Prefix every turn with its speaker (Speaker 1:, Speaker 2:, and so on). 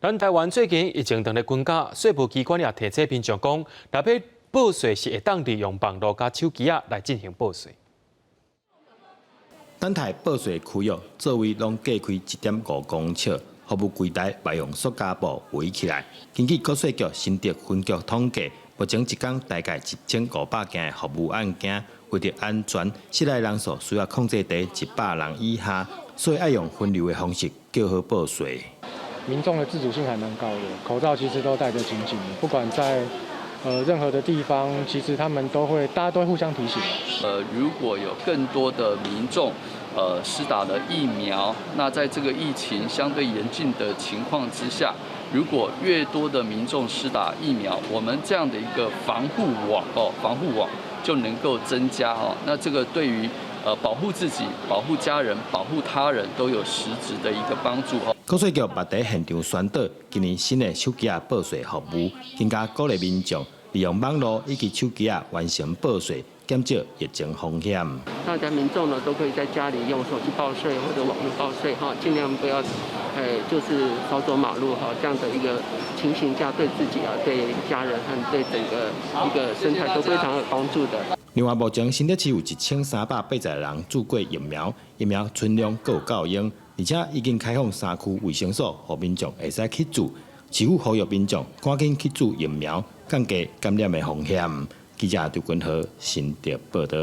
Speaker 1: 咱台湾最近疫情当咧滚价，税务机关也提醒民众讲，若要报税是会当利用网络加手机来进行报税。
Speaker 2: 等台报税区域座位拢各开1.5公尺，服务柜台卖用塑胶布围起来。根据国税局新竹分局统计，目前一天大概1500件服务案件，为着安全，室内人数需要控制在100人以下，所以要用分流的方式较好报税。
Speaker 3: 民众的自主性还蛮高的，口罩其实都戴得紧紧的，不管在任何的地方，其实他们大家都会互相提醒。
Speaker 4: 如果有更多的民众施打了疫苗，那在这个疫情相对严峻的情况之下，如果越多的民众施打疫苗，我们这样的一个防护网就能够增加哦。那这个对于保护自己、保护家人、保护他人都有实质的一个帮助哦。
Speaker 2: 国税局也在现场宣导今年新的手机报税服务，更加鼓励民众利用网络以及手机完成报税，减少疫情风险。
Speaker 5: 大家民众呢都可以在家里用手机报税或者网络报税哈，尽量不要就是少走马路哈，这样的一个情形下对自己对家人和对整个一个生态都非常有帮助的。
Speaker 2: 另外，目前新竹市有1380人注过疫苗，疫苗存量各有够用，而且已经开放3区卫生所，让民众会使去注。市府呼吁民众赶紧去注疫苗，降低感染的风险。记者刘君豪新竹报道。